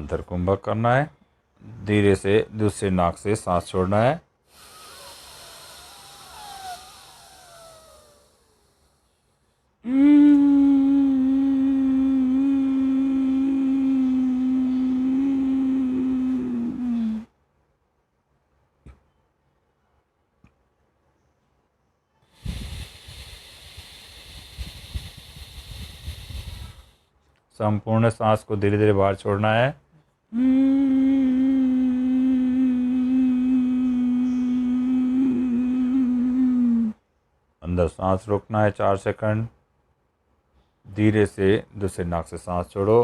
अंदर कुंभक करना है। धीरे से दूसरे नाक से सांस छोड़ना है। संपूर्ण सांस को धीरे धीरे बाहर छोड़ना है। अंदर सांस रोकना है 4 सेकंड। धीरे से दूसरे नाक से सांस छोड़ो।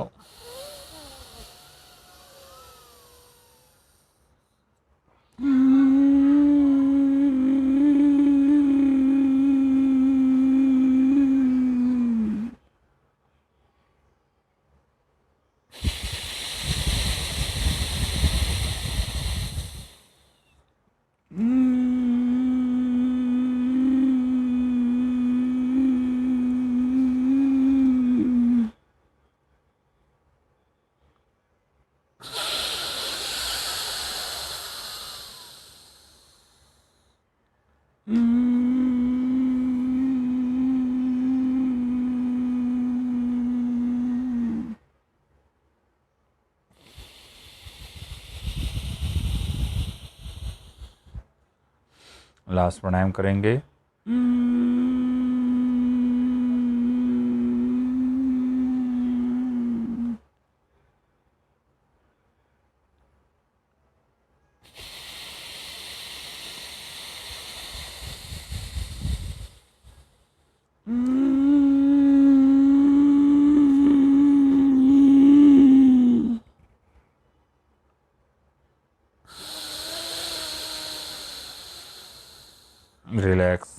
लास्ट प्राणायाम करेंगे। रिलैक्स।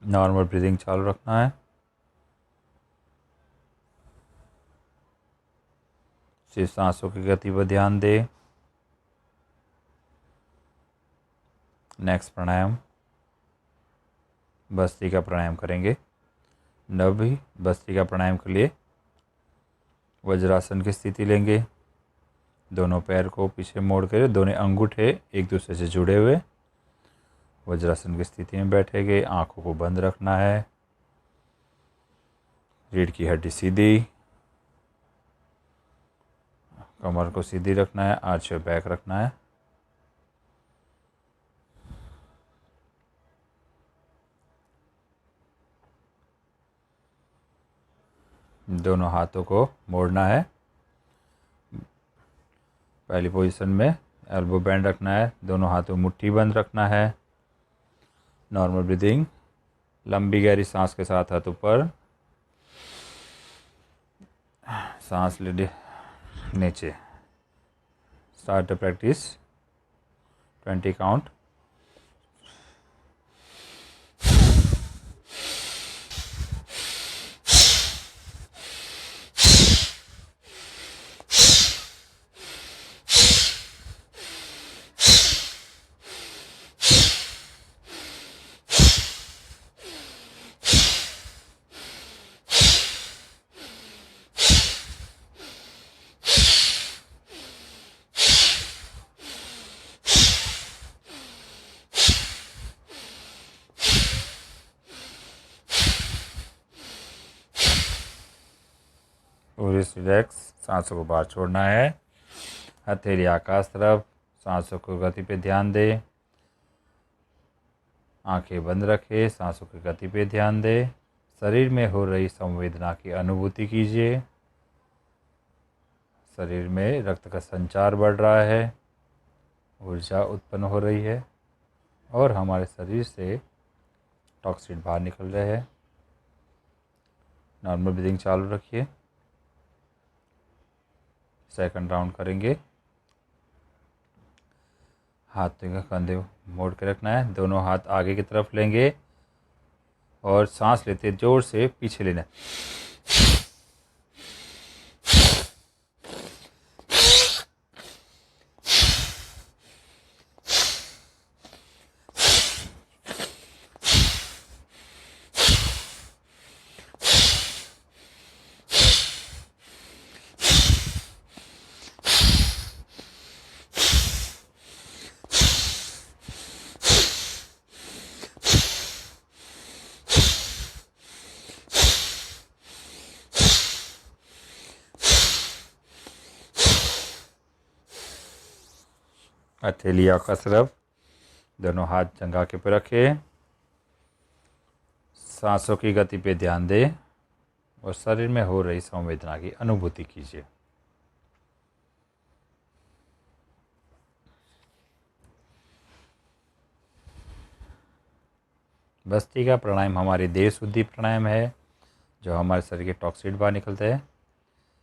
नॉर्मल ब्रीदिंग चालू रखना है। सिर्फ सांसों की गति पर ध्यान दे। नेक्स्ट प्राणायाम भस्त्रिका प्राणायाम करेंगे। नभी भस्त्रिका प्राणायाम के लिए वज्रासन की स्थिति लेंगे। दोनों पैर को पीछे मोड़ कर दोनों अंगूठे एक दूसरे से जुड़े हुए वज्रासन की स्थिति में बैठेंगे। आंखों को बंद रखना है। रीढ़ की हड्डी सीधी, कमर को सीधी रखना है, आर्च योर बैक रखना है। दोनों हाथों को मोड़ना है। पहली पोजीशन में एल्बो बैंड रखना है। दोनों हाथों मुट्ठी बंद रखना है। Normal breathing. लंबी गहरी सांस के साथ हाथ ऊपर, सांस ले नीचे। Start the practice. 20 काउंट। पूरी रिलैक्स। सांसों को बाहर छोड़ना है। हथेली आकाश तरफ। सांसों को गति पे ध्यान दे। आंखें बंद रखे। सांसों की गति पे ध्यान दे। शरीर में हो रही संवेदना की अनुभूति कीजिए। शरीर में रक्त का संचार बढ़ रहा है, ऊर्जा उत्पन्न हो रही है और हमारे शरीर से टॉक्सिन बाहर निकल रहे हैं। नॉर्मल ब्रीदिंग चालू रखिए। सेकंड राउंड करेंगे। हाथ का कंधे मोड़ के रखना है। दोनों हाथ आगे की तरफ लेंगे और सांस लेते जोर से पीछे लेना है। हथेलियाँ कसरत, दोनों हाथ जंघा के ऊपर रखें। सांसों की गति पे ध्यान दें और शरीर में हो रही संवेदना की अनुभूति कीजिए। भस्त्रिका प्राणायाम हमारी देह शुद्धि प्राणायाम है, जो हमारे शरीर के टॉक्सिड बाहर निकलते हैं।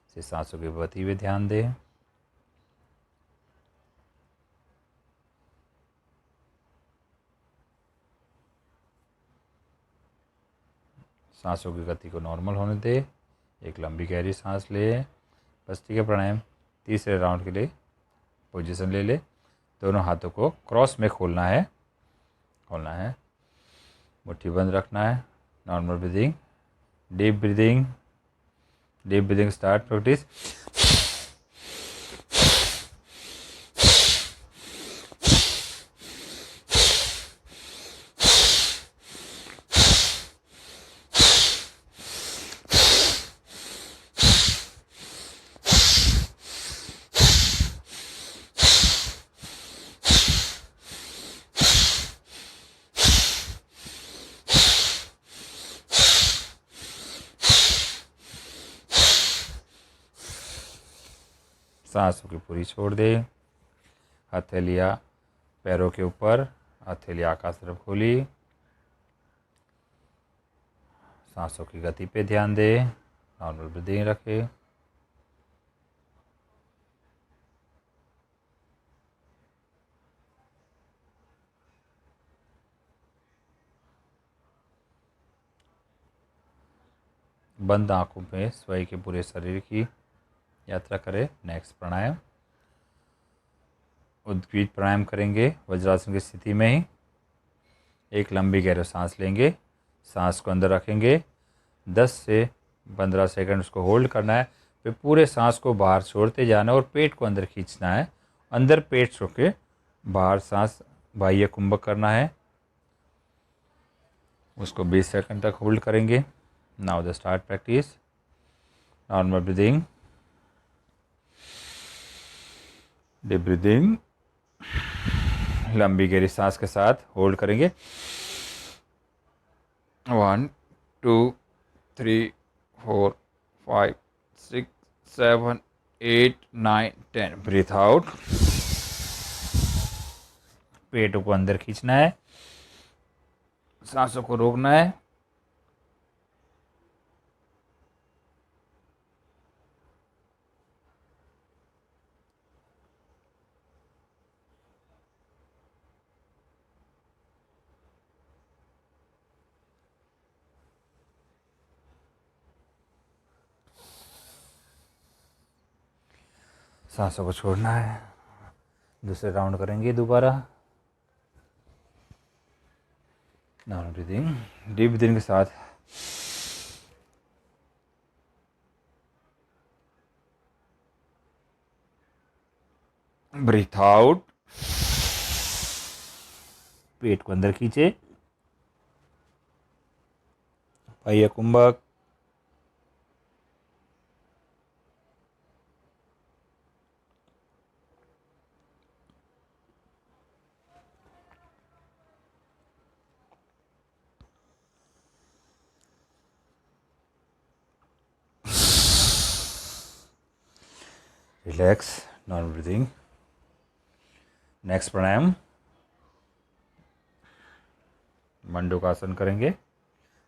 इसे सांसों की गति पे ध्यान दें। सांसों की गति को नॉर्मल होने दें। एक लंबी गहरी सांस ले। भस्त्रिका प्राणायाम तीसरे राउंड के लिए पोजीशन ले ले। दोनों हाथों को क्रॉस में खोलना है, मुट्ठी बंद रखना है। Normal breathing, deep breathing start practice. सांसों की पूरी छोड़ दे। हथेलियाँ पैरों के ऊपर, हथेलियाँ आकाश तरफ खोली। सांसों की गति पे ध्यान दे। नॉर्मल ब्रीदिंग रखे। बंद आंखों में स्वयं के पूरे शरीर की यात्रा करें। नेक्स्ट प्राणायाम उद्गीत प्राणायाम करेंगे वज्रासन की स्थिति में ही। एक लंबी गहरी सांस लेंगे, सांस को अंदर रखेंगे, 10 से 15 सेकंड उसको होल्ड करना है। फिर पूरे सांस को बाहर छोड़ते जाना और पेट को अंदर खींचना है। अंदर पेट छोड़ के बाहर सांस बाह्य कुंभक करना है। उसको 20 सेकंड तक होल्ड करेंगे। Now the start practice. Normal breathing, deep breathing, लंबी गहरी सांस के साथ होल्ड करेंगे। 1 2 3 4 5 6 7 8 9 10। Breathe out. पेट को अंदर खींचना है, सांसों को रोकना है। सांसों को छोड़ना है। दूसरे राउंड करेंगे दोबारा। नॉर्मल ब्रीदिंग, डीप ब्रीदिंग के साथ ब्रीथ आउट। पेट को अंदर खींचे, बाह्य कुंभक। Relax, normal breathing. Next pranayama mandukasana करेंगे।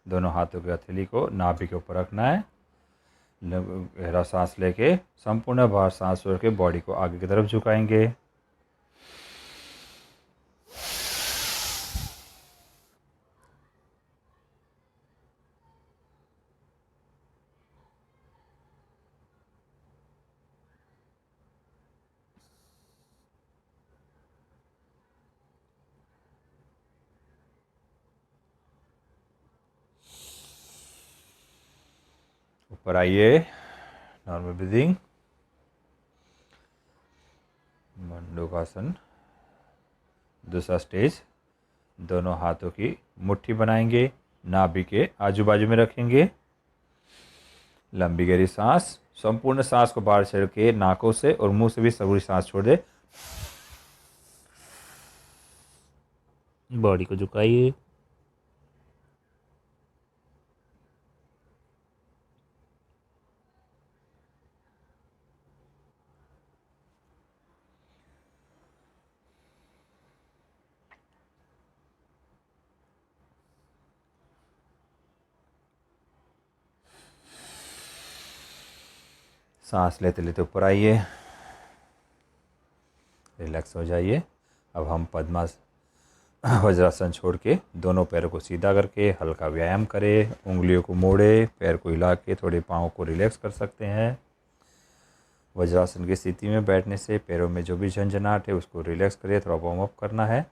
दोनों हाथों की हथेली को नाभि के ऊपर रखना है। गहरा सांस लेके संपूर्ण बाहर सांस छोड़ के बॉडी को आगे की तरफ झुकाएंगे। ऊपर आइए, नॉर्मल ब्रीदिंग, मंडूकासन। दूसरा स्टेज, दोनों हाथों की मुट्ठी बनाएंगे, नाभि के आजू बाजू में रखेंगे। लंबी गहरी सांस, संपूर्ण सांस को बाहर छोड़ के नाकों से और मुंह से भी पूरी सांस छोड़ दे। बॉडी को झुकाइए। सांस लेते लेते ऊपर आइए, रिलैक्स हो जाइए। अब हम वज्रासन छोड़ के दोनों पैरों को सीधा करके हल्का व्यायाम करें। उंगलियों को मोड़े, पैर को हिला के थोड़े पाँव को रिलैक्स कर सकते हैं। वज्रासन की स्थिति में बैठने से पैरों में जो भी झंझनाहट है उसको रिलैक्स करिए, थोड़ा वार्म अप करना है।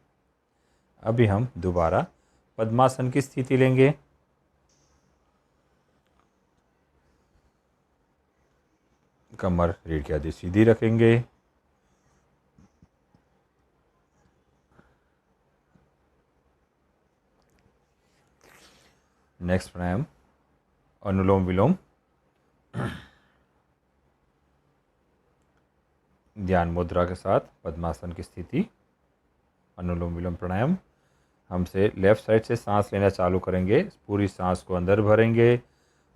अभी हम दोबारा पद्मासन की स्थिति लेंगे। कमर रीढ़ की हड्डी सीधी रखेंगे। नेक्स्ट प्राणायाम अनुलोम विलोम। ध्यान मुद्रा के साथ पद्मासन की स्थिति, अनुलोम विलोम प्राणायाम। हमसे लेफ्ट साइड से सांस लेना चालू करेंगे। पूरी सांस को अंदर भरेंगे,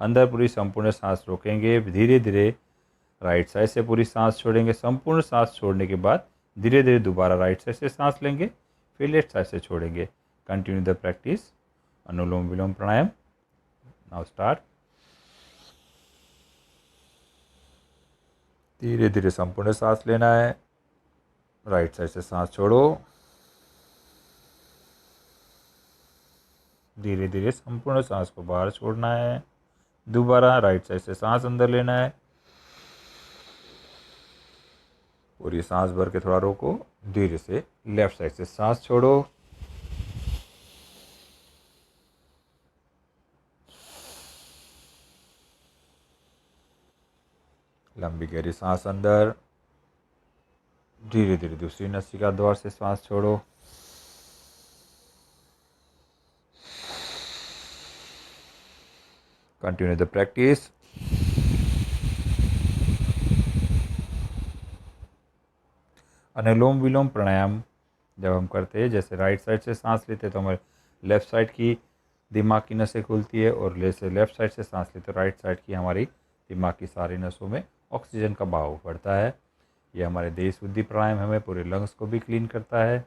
अंदर पूरी संपूर्ण सांस रोकेंगे। धीरे धीरे राइट साइड से पूरी सांस छोड़ेंगे। संपूर्ण सांस छोड़ने के बाद धीरे धीरे दोबारा राइट साइड से सांस लेंगे, फिर लेफ्ट साइड से छोड़ेंगे। Continue the practice anulom vilom pranayama. Now start. धीरे धीरे संपूर्ण सांस लेना है, राइट साइड से सांस छोड़ो। धीरे धीरे संपूर्ण सांस को बाहर छोड़ना है। दोबारा राइट साइड से सांस अंदर लेना है। पूरी सांस भर के थोड़ा रोको। धीरे से लेफ्ट साइड से सांस छोड़ो। लंबी गहरी सांस अंदर। धीरे धीरे दूसरी नासिका द्वार से सांस छोड़ो। Continue the practice. Anulom vilom pranayama जब हम करते हैं, जैसे राइट साइड से सांस लेते हैं तो हमारे लेफ्ट साइड की दिमाग की नसें खुलती है, और जैसे लेफ्ट साइड से सांस लेते तो राइट साइड की हमारी दिमाग की सारी नसों में ऑक्सीजन का बहाव बढ़ता है। ये हमारे देह शुद्धि प्राणायाम हमें पूरे लंग्स को भी क्लीन करता है।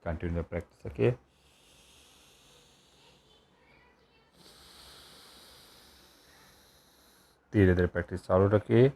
कंटिन्यू प्रैक्टिस रखिए। धीरे धीरे प्रैक्टिस चालू रखिए।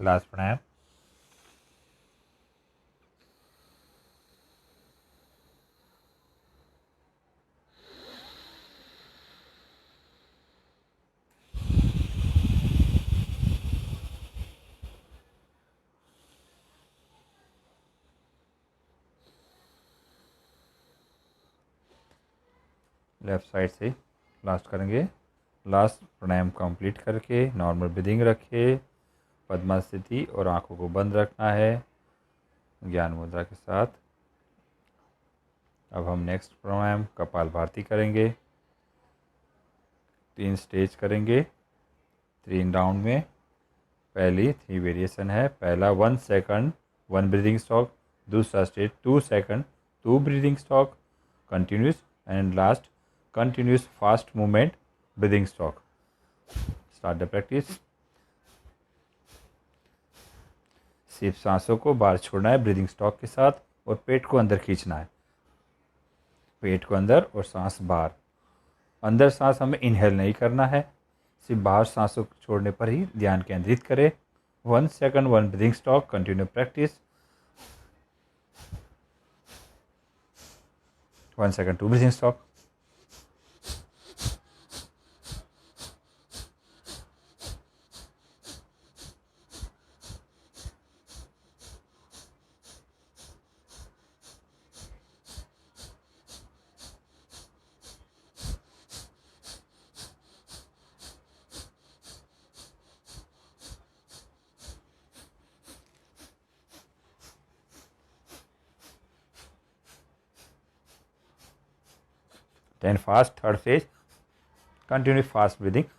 लास्ट प्राणायाम। लेफ्ट साइड से लास्ट करेंगे। लास्ट प्राणायाम कंप्लीट करके नॉर्मल ब्रीदिंग रखिए, पद्मा स्थिति, और आंखों को बंद रखना है ज्ञान मुद्रा के साथ। अब हम नेक्स्ट प्राणायाम कपालभाति करेंगे। 3 स्टेज करेंगे, 3 राउंड में। पहली 3 वेरिएशन है। पहला 1 सेकंड 1 ब्रीदिंग स्टॉक, दूसरा stage 2 second 2 breathing stock continuous, and last continuous fast movement breathing stock. Start the practice. सिर्फ सांसों को बाहर छोड़ना है ब्रीदिंग स्टॉक के साथ, और पेट को अंदर खींचना है। पेट को अंदर और सांस बाहर। अंदर सांस हमें इनहेल नहीं करना है, सिर्फ बाहर सांसों को छोड़ने पर ही ध्यान केंद्रित करें। 1 second 1 breathing stock, continue practice. 1 second 2 breathing stock. Then fast, third phase, continue fast breathing.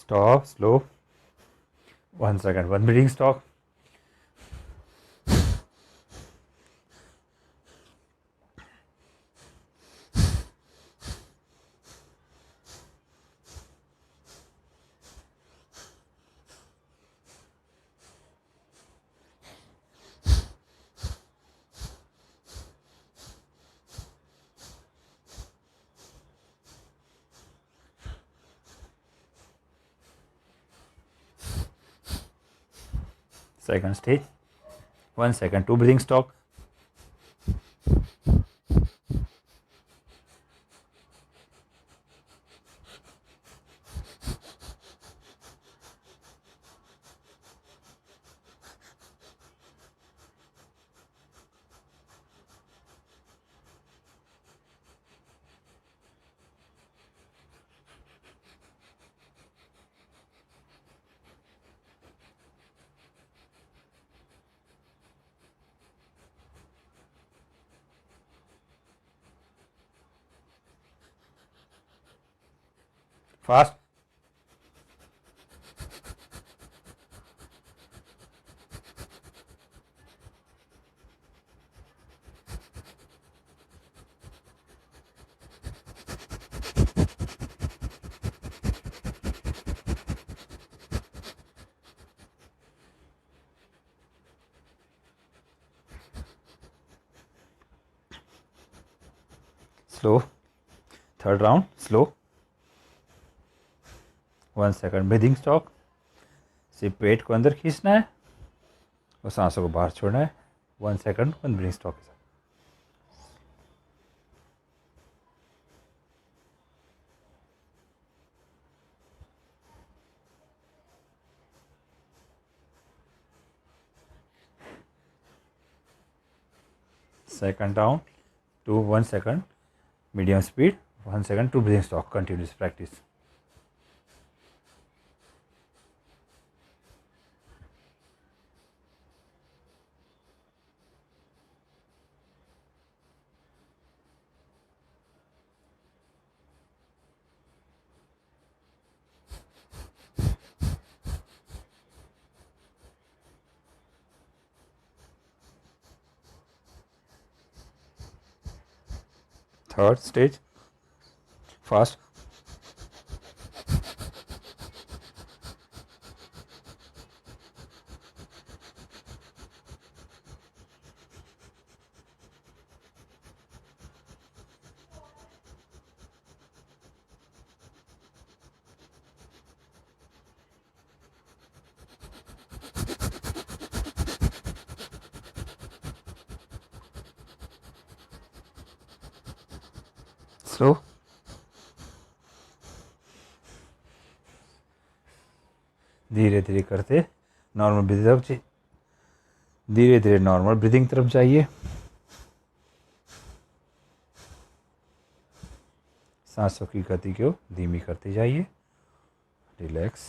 Stop, slow. 1 second, one breathing stop. Second stage. 1 second, two breathing stop. Fast. Slow. Third round, slow. 1 second breathing stop. सिर्फ पेट को अंदर खींचना है और सांसों को बाहर छोड़ना है. 1 second, वन ब्रीदिंग स्टॉप के साथ. Second down to 1 second, medium speed. 1 second, two breathing stop. Continuous practice. Third stage, fast. Slow. धीरे धीरे करते नॉर्मल ब्रीदिंग, धीरे धीरे नॉर्मल ब्रीदिंग तरफ जाइए. सांसों की गति को धीमी करते जाइए. रिलैक्स.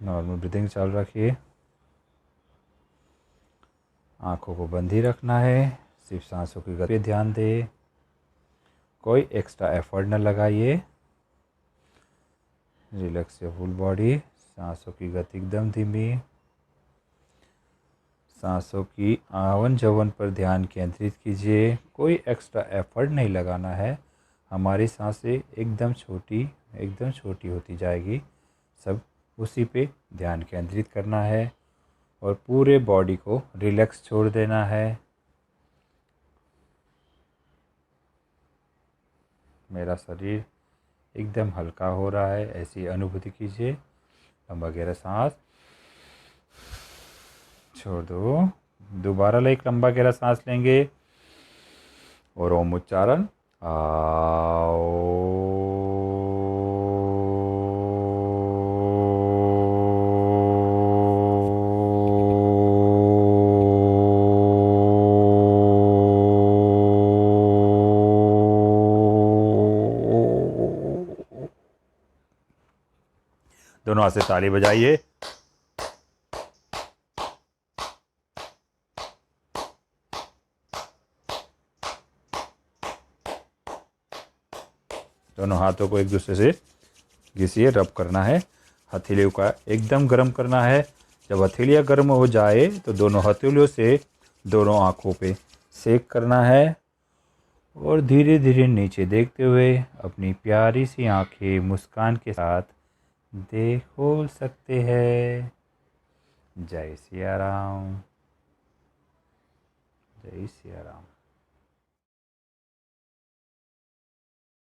नॉर्मल ब्रीदिंग चालू रखिए. आंखों को बंद ही रखना है. सिर्फ सांसों की गति पे ध्यान दें. कोई एक्स्ट्रा एफर्ट न लगाइए. Relax your full body. सांसों की गति एकदम धीमी. सांसों की आवन जावन पर ध्यान केंद्रित कीजिए. कोई एक्स्ट्रा एफर्ट नहीं लगाना है. हमारी सांसें एकदम छोटी होती जाएगी. सब उसी पे ध्यान केंद्रित करना है और पूरे बॉडी को रिलैक्स छोड़ देना है. मेरा शरीर एकदम हल्का हो रहा है, ऐसी अनुभूति कीजिए. लंबा गहरा सांस छोड़ दो. दोबारा एक लंबा गहरा सांस लेंगे. और ओम उच्चारण आओ। दोनों हाथ से ताली बजाइए। दोनों हाथों को एक दूसरे से घिसिए, रब करना है। हथेलियों का एकदम गर्म करना है। जब हथेलियाँ गर्म हो जाए तो दोनों हथेलियों से दोनों आँखों पे सेक करना है और धीरे धीरे नीचे देखते हुए अपनी प्यारी सी आँखें मुस्कान के साथ देख खोल सकते हैं। जय सिया राम। जय सिया राम।